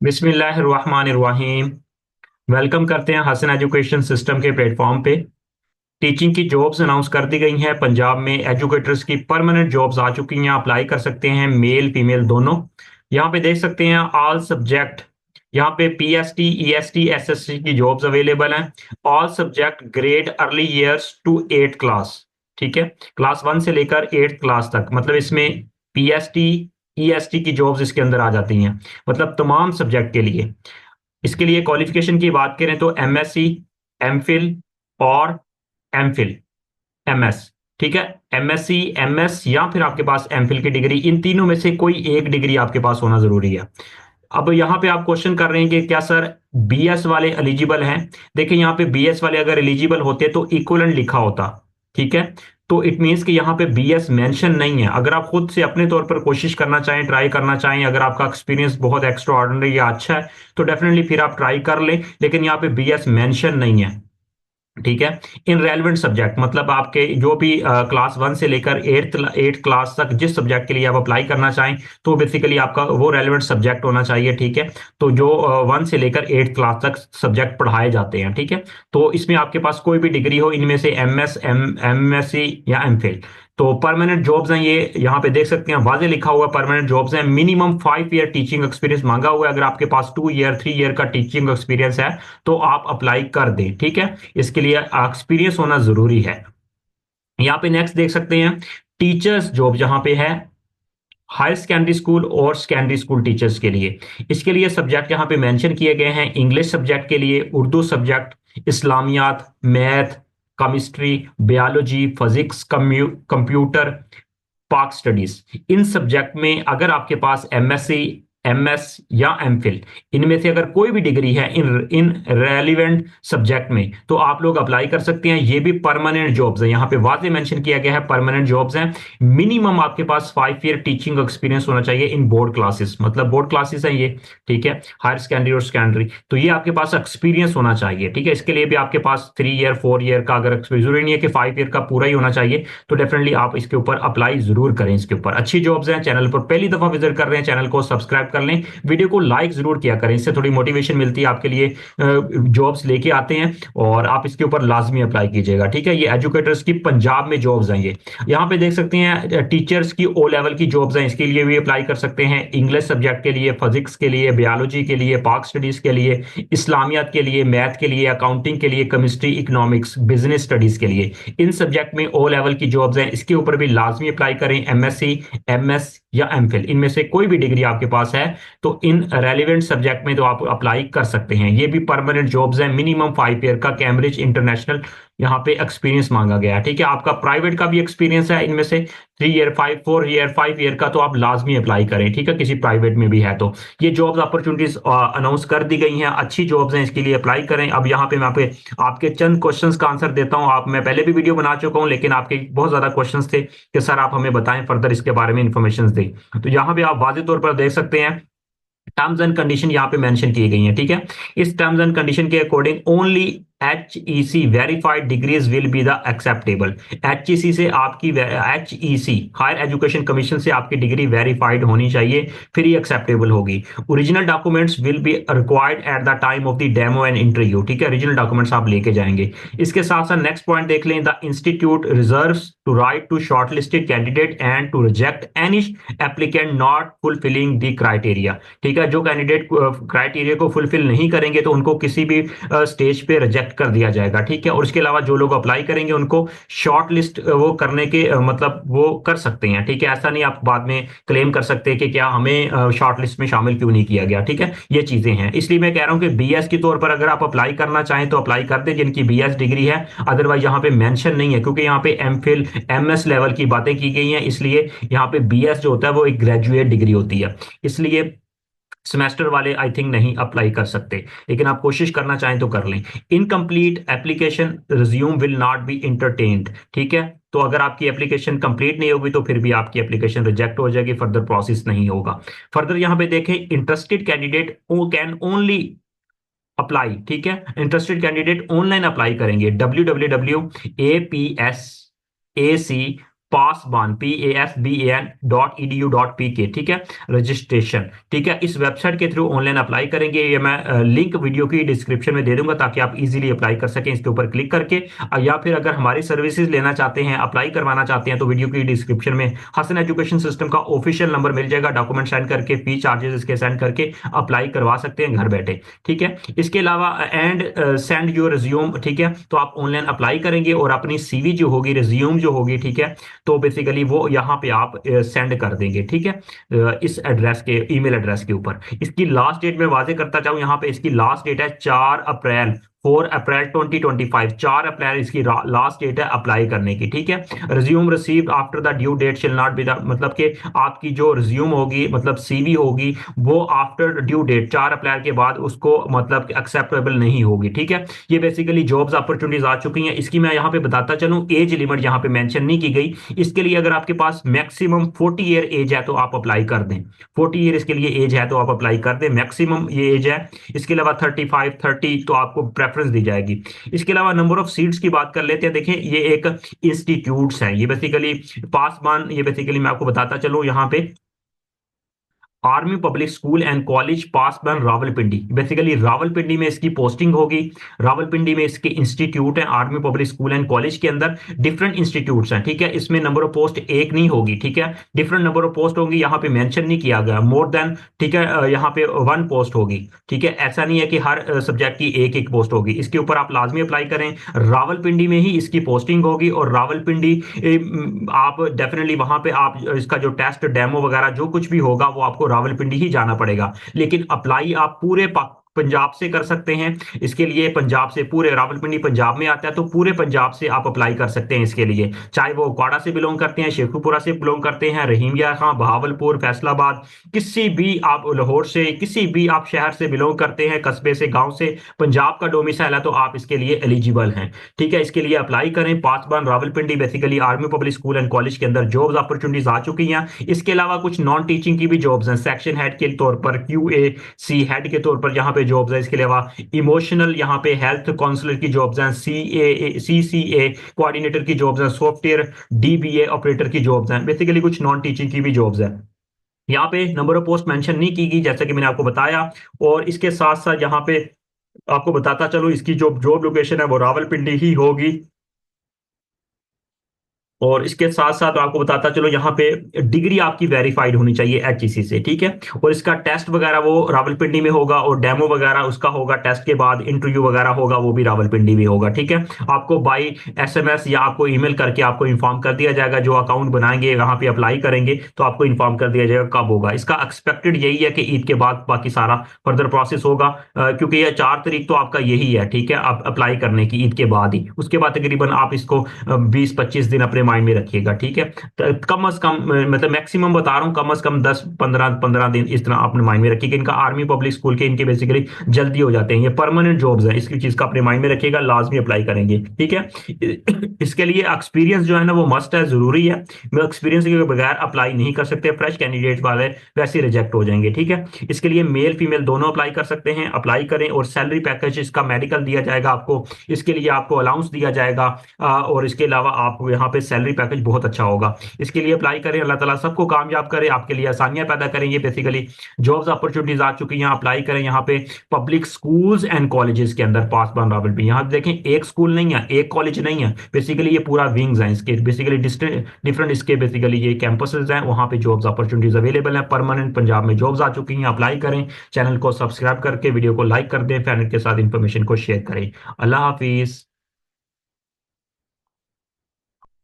बिस्मिल्लाहिर्रहमानिर्रहीम। वेलकम करते हैं हसन एजुकेशन सिस्टम के प्लेटफॉर्म पे। टीचिंग की जॉब्स अनाउंस कर दी गई हैं। पंजाब में एजुकेटर्स की परमानेंट जॉब्स आ चुकी हैं। अप्लाई कर सकते हैं मेल फीमेल दोनों। यहाँ पे देख सकते हैं ऑल सब्जेक्ट। यहाँ पे पीएसटी ईएसटी एसएससी की जॉब्स अवेलेबल हैं। All subject grade early years to 8 class. ठीक है, क्लास 1 से लेकर 8 क्लास तक, मतलब इसमें पीएसटी ईएसटी की जॉब्स इसके अंदर आ जाती हैं, मतलब तमाम सब्जेक्ट के लिए। इसके लिए क्वालिफिकेशन की बात करें तो एमएससी, एमफिल और एमफिल, एमएस। ठीक है, एमएससी, एमएस या फिर आपके पास एमफिल की डिग्री, इन तीनों में से कोई एक डिग्री आपके पास होना जरूरी है। अब यहाँ पे आप क्वेश्चन कर रहे हैं कि क्या सर बीएस वाले एलिजिबल हैं? देखिए, यहाँ पे बीएस वाले अगर एलिजिबल होते तो इक्वलेंट लिखा होता। ठीक है, तो इट मींस कि यहाँ पे बीएस मेंशन नहीं है। अगर आप खुद से अपने तौर पर कोशिश करना चाहें, ट्राई करना चाहें, अगर आपका एक्सपीरियंस बहुत एक्स्ट्रा ऑर्डिनरी या अच्छा है तो डेफिनेटली फिर आप ट्राई कर लें, लेकिन यहाँ पे बीएस मेंशन नहीं है। ठीक है, इन रेलिवेंट सब्जेक्ट, मतलब आपके जो भी क्लास 1 से लेकर 8th क्लास तक जिस सब्जेक्ट के लिए आप अप्लाई करना चाहें, तो बेसिकली आपका वो रेलिवेंट सब्जेक्ट होना चाहिए। ठीक है, तो जो 1 से लेकर 8th क्लास तक सब्जेक्ट पढ़ाए जाते हैं। ठीक है, तो इसमें आपके पास कोई भी डिग्री हो इनमें से, एमएससी या एमफिल, तो परमानेंट जॉब्स हैं ये। यहाँ पे देख सकते हैं वाजे लिखा हुआ परमानेंट जॉब्स हैं। मिनिमम 5 ईयर टीचिंग एक्सपीरियंस मांगा हुआ है। अगर आपके पास 2 ईयर 3 ईयर का टीचिंग एक्सपीरियंस है तो आप अप्लाई कर दें। ठीक है, इसके लिए एक्सपीरियंस होना जरूरी है। यहाँ पे नेक्स्ट देख सकते हैं टीचर्स जॉब जहां पे है, हायर सेकेंडरी स्कूल और सेकेंडरी स्कूल टीचर्स के लिए। इसके लिए सब्जेक्ट यहाँ पे मेंशन किए गए हैं। इंग्लिश सब्जेक्ट के लिए Urdu subject, Islamiyat, math, chemistry, biology, physics, computer, Pak studies. इन सब्जेक्ट में अगर आपके पास एमएससी, एमएस या एमफिल, इनमें से अगर कोई भी डिग्री है इन इन रेलिवेंट सब्जेक्ट में, तो आप लोग अप्लाई कर सकते हैं। ये भी परमानेंट जॉब्स है, यहाँ पे वाजे मेंशन किया गया है परमानेंट जॉब्स हैं। मिनिमम आपके पास 5 ईयर टीचिंग एक्सपीरियंस होना चाहिए इन बोर्ड क्लासेस, मतलब बोर्ड क्लासेस है ये। ठीक है, हायर सेकेंडरी और सेकेंडरी, तो ये आपके पास एक्सपीरियंस होना चाहिए। ठीक है, इसके लिए भी आपके पास 3 ईयर 4 ईयर का, अगर जरूरी नहीं है कि 5 ईयर का पूरा ही होना चाहिए, तो डेफिनेटली आप इसके ऊपर अप्लाई जरूर करें। इसके ऊपर अच्छी जॉब्स हैं। चैनल पर पहली दफा विजिट कर रहे हैं, चैनल को सब्सक्राइब कर लें, वीडियो को लाइक जरूर किया करें, इससे थोड़ी मोटिवेशन मिलती है आपके लिए। जॉब्स लेके आते हैं और आप इसके ऊपर लाजमी अप्लाई कीजिएगा। ठीक है, ये एजुकेटर्स की पंजाब में जॉब्स हैं ये। यहाँ पे देख सकते हैं टीचर्स की ओ लेवल की जॉब्स हैं, इसके लिए भी अप्लाई कर सकते हैं। इंग्लिश सब्जेक्ट के लिए, फिजिक्स के लिए, बायोलॉजी के लिए, पाक स्टडीज के लिए, इस्लामियात के लिए, मैथ के लिए, अकाउंटिंग के लिए, केमिस्ट्री, इकोनॉमिक्स, बिजनेस स्टडीज के लिए, इन सब्जेक्ट में ओ लेवल की जॉब्स हैं। इसके ऊपर भी लाजमी अप्लाई करें। एमएससी, एमएस या एमफिल, इनमें से कोई भी डिग्री आपके पास है तो इन रेलिवेंट सब्जेक्ट में तो आप अप्लाई कर सकते हैं। ये भी परमानेंट जॉब्स हैं। मिनिमम 5 ईयर का कैम्ब्रिज इंटरनेशनल यहाँ पे एक्सपीरियंस मांगा गया है। ठीक है, आपका प्राइवेट का भी एक्सपीरियंस है इनमें से 3 ईयर, 4 ईयर, 5 ईयर का, तो आप लाजमी अप्लाई करें। ठीक है, किसी प्राइवेट में भी है तो। ये जॉब्स अपॉर्चुनिटीज अनाउंस कर दी गई हैं, अच्छी जॉब्स हैं, इसके लिए अप्लाई करें। अब यहाँ पे मैं पे आपके चंद क्वेश्चंस का आंसर देता हूं। आप, मैं पहले भी वीडियो बना चुका हूं, लेकिन आपके बहुत ज्यादा क्वेश्चंस थे कि सर आप हमें बताएं, फर्दर इसके बारे में इंफॉर्मेशन दें। तो यहाँ पे आप वाजे तौर पर देख सकते हैं टर्म्स एंड कंडीशन यहाँ पे मेंशन की गई हैं। ठीक है, इस टर्म्स एंड कंडीशन के according only HEC verified degrees will be the acceptable. HEC से आपकी, HEC हायर एजुकेशन कमीशन से आपकी डिग्री वेरीफाइड होनी चाहिए, फिर ही एक्सेप्टेबल होगी। Original documents will be required at the time of the demo and interview. ठीक है, ओरिजिनल डॉक्यूमेंट्स आप लेके जाएंगे। इसके साथ साथ नेक्स्ट पॉइंट देख लें, the institute reserves to right to shortlisted candidate and to reject any applicant not fulfilling the criteria. ठीक है, जो कैंडिडेट क्राइटेरिया को फुलफिल नहीं करेंगे तो उनको किसी भी स्टेज पे रिजेक्ट कर दिया जाएगा। ठीक है, और इसके अलावा जो लोग अप्लाई करेंगे उनको शॉर्ट लिस्ट वो करने के मतलब वो कर सकते हैं। ठीक है, ऐसा नहीं आप बाद में क्लेम कर सकते कि क्या हमें शॉर्ट लिस्ट में शामिल क्यों नहीं किया गया। ठीक है, ये चीजें हैं, इसलिए मैं कह रहा हूं कि बीएस के तौर पर अगर आप अप्लाई करना चाहें तो अप्लाई कर दें जिनकी बीएस डिग्री है। अदरवाइज यहाँ पे मेंशन नहीं है, क्योंकि यहाँ पे एमफिल, एमएस लेवल की बातें की गई हैं, इसलिए यहाँ पे बीएस जो होता है वो एक ग्रेजुएट डिग्री होती है। इसलिए सेमेस्टर वाले आई थिंक नहीं अप्लाई कर सकते, लेकिन आप कोशिश करना चाहें तो कर लें। Incomplete application resume will not be entertained. ठीक है, तो अगर आपकी एप्लीकेशन कंप्लीट नहीं होगी तो फिर भी आपकी एप्लीकेशन रिजेक्ट हो जाएगी, फर्दर प्रोसेस नहीं होगा। फर्दर यहां पे देखें, interested candidate can only apply. ठीक है, इंटरेस्टेड कैंडिडेट ऑनलाइन अप्लाई करेंगे। www.apsac पासबान PASBAN.edu.pk, ठीक है, रजिस्ट्रेशन, ठीक है। इस वेबसाइट के थ्रू ऑनलाइन अप्लाई करेंगे। ये मैं लिंक वीडियो की डिस्क्रिप्शन में दे दूंगा ताकि आप इजीली अप्लाई कर सकें इसके ऊपर क्लिक करके। या फिर अगर हमारी सर्विसेज लेना चाहते हैं, अप्लाई करवाना चाहते हैं, तो वीडियो की डिस्क्रिप्शन में हसन एजुकेशन सिस्टम का ऑफिशियल नंबर मिल जाएगा। डॉक्यूमेंट सेंड करके, फी चार्जेस इसके सेंड करके अप्लाई करवा सकते हैं घर बैठे, ठीक है। इसके अलावा एंड सेंड योर रिज्यूम, ठीक है, तो आप ऑनलाइन अप्लाई करेंगे और अपनी सीवी जो होगी, रिज्यूम जो होगी, ठीक है, तो बेसिकली वो यहाँ पे आप सेंड कर देंगे, ठीक है, इस एड्रेस के, ईमेल एड्रेस के ऊपर। इसकी लास्ट डेट में वाजे करता चाहूँ, यहाँ पे इसकी लास्ट डेट है 4 अप्रैल, 4 अप्रैल 2025, 4 अप्रैल इसकी लास्ट डेट है अप्लाई करने की, ठीक है। Resume received after the due date shall not be, मतलब कि आपकी जो रिज्यूम होगी, मतलब सीवी होगी, वो आफ्टर ड्यू डेट 4 अप्रैल के बाद उसको मतलब एक्सेप्टेबल नहीं होगी, ठीक है। ये बेसिकली जॉब्स अपॉर्चुनिटीज आ चुकी हैं। इसकी मैं यहाँ पे बताता चलूँ, एज लिमिट यहाँ पे मेंशन नहीं की गई। इसके लिए अगर आपके पास मैक्सिमम 40 ईयर एज है तो आप अप्लाई कर दें। 40 ईयर इसके लिए एज है तो आप अप्लाई कर दें, मैक्सिमम ये एज है। इसके अलावा 35, 30 तो आपको प्रेफरेंस दी जाएगी। इसके अलावा नंबर ऑफ सीट्स की बात कर लेते हैं। देखें, ये एक इंस्टीट्यूट्स हैं, ये बेसिकली पासबान, ये बेसिकली मैं आपको बताता चलूँ यहाँ पे, army public school and college Pasban Rawalpindi, basically Rawalpindi में इसकी पोस्टिंग होगी। रावलपिंडी में इसके इंस्टीट्यूट है, army public school and college के अंदर डिफरेंट इंस्टीट्यूट्स हैं, ठीक है। इसमें नंबर ऑफ पोस्ट एक नहीं होगी, ठीक है, डिफरेंट नंबर ऑफ पोस्ट होंगी, यहाँ पे मेंशन नहीं किया गया मोर देन, ठीक है, यहाँ पे 1 पोस्ट होगी, ठीक है। ऐसा नहीं है कि हर सब्जेक्ट की एक एक पोस्ट होगी। इसके ऊपर आप लाजमी अप्लाई करें। रावलपिंडी में ही इसकी पोस्टिंग होगी और रावलपिंडी आप डेफिनेटली वहां पे आप इसका जो टेस्ट डेमो वगैरह जो कुछ भी होगा वो आपको रावलपिंडी ही जाना पड़ेगा। लेकिन अप्लाई आप पूरे पंजाब से कर सकते हैं। इसके लिए पंजाब से, पूरे रावलपिंडी पंजाब में आता है, तो पूरे पंजाब से आप अप्लाई कर सकते हैं इसके लिए। चाहे वो क्वाड़ा से बिलोंग करते हैं, शेखुपुरा से बिलोंग करते हैं, रहीमिया खां, बहावलपुर, फैसलाबाद, किसी भी आप, लाहौर से, किसी भी आप शहर से बिलोंग करते हैं, कस्बे से, गांव से, पंजाब का डोमिसाइल है तो आप इसके लिए एलिजिबल हैं, ठीक है। इसके लिए अप्लाई करें। Pasban Rawalpindi basically army public school and college के अंदर जॉब्स अपॉर्चुनिटीज आ चुकी हैं। इसके अलावा कुछ नॉन टीचिंग की भी जॉब्स हैं, सेक्शन हेड के तौर पर, QAC हेड के तौर पर यहाँ पे जॉब्स है। इसके अलावा इमोशनल, यहाँ पे हेल्थ काउंसलर की जॉब्स हैं, CCA कोऑर्डिनेटर की जॉब्स हैं, सॉफ्टवेयर DBA ऑपरेटर की जॉब्स हैं, बेसिकली कुछ नॉन टीचिंग की भी जॉब्स हैं। यहाँ पे नंबर ऑफ पोस्ट मेंशन नहीं की गई जैसा कि मैंने आपको बताया। और इसके साथ साथ यहाँ पे आपको बताता चलो, इसकी जो जॉब लोकेशन है वो रावलपिंडी ही होगी। और इसके साथ साथ आपको बताता चलो, यहाँ पे डिग्री आपकी वेरीफाइड होनी चाहिए HEC से, ठीक है। और इसका टेस्ट वगैरह वो रावलपिंडी में होगा और डेमो वगैरह उसका होगा, टेस्ट के बाद इंटरव्यू वगैरह होगा, वो भी रावलपिंडी में होगा, ठीक है। आपको बाई SMS या आपको ईमेल करके आपको इन्फॉर्म कर दिया जाएगा। जो अकाउंट बनाएंगे, वहां पे अप्लाई करेंगे तो आपको इन्फॉर्म कर दिया जाएगा कब होगा। इसका एक्सपेक्टेड यही है कि ईद के बाद बाकी सारा फर्दर प्रोसेस होगा, क्योंकि ये 4 तारीख तो आपका यही है, ठीक है, आप अप्लाई करने की ईद के बाद ही। उसके बाद तकरीबन आप इसको 20-25 दिन अपने माइंड में रखिएगा, ठीक है। कम से कम, मतलब मैक्सिमम बता रहा हूँ, कम से कम 10-15 दिन इस तरह अपने माइंड में रखिएगा। इनका आर्मी पब्लिक स्कूल के इनके बेसिकली जल्दी हो जाते हैं, ये परमानेंट जॉब्स हैं, इसकी चीज का अपने माइंड में रखिएगा, लाजमी अप्लाई करेंगे, ठीक है। इसके लिए एक्सपीरियंस जो है ना वो मस्ट है, जरूरी है। एक्सपीरियंस के बगैर अप्लाई नहीं कर सकते, फ्रेश कैंडिडेट वाले वैसे रिजेक्ट हो जाएंगे, ठीक है। इसके लिए मेल फीमेल दोनों अप्लाई कर सकते हैं, अप्लाई करें। और सैलरी पैकेज इसका मेडिकल दिया जाएगा आपको, इसके लिए आपको अलाउंस दिया जाएगा, और इसके अलावा आपको यहाँ पे सैलरी पैकेज बहुत अच्छा होगा। इसके लिए अप्लाई करें। अल्लाह ताला सबको कामयाब करे, आपके लिए आसानियां पैदा करेंगे। बेसिकली जॉब्स अपॉर्चुनिटीज आ चुकी हैं, अप्लाई करें। यहाँ पे पब्लिक स्कूल्स एंड कॉलेजेस के अंदर पासबान रावलपिंडी, यहाँ देखें एक स्कूल नहीं है, एक कॉलेज नहीं है, बेसिकली ये पूरा विंग्स हैं इसके, बेसिकली डिफरेंट इसके बेसिकली ये कैंपसेस हैं, वहाँ पे जॉब्स अपॉर्चुनिटीज अवेलेबल है। परमानेंट पंजाब में जॉब्स आ चुकी हैं, अप्लाई करें। चैनल को सब्सक्राइब करके वीडियो को लाइक कर दें, फैमिली के साथ इंफॉर्मेशन को शेयर करें। अल्लाह हाफिज।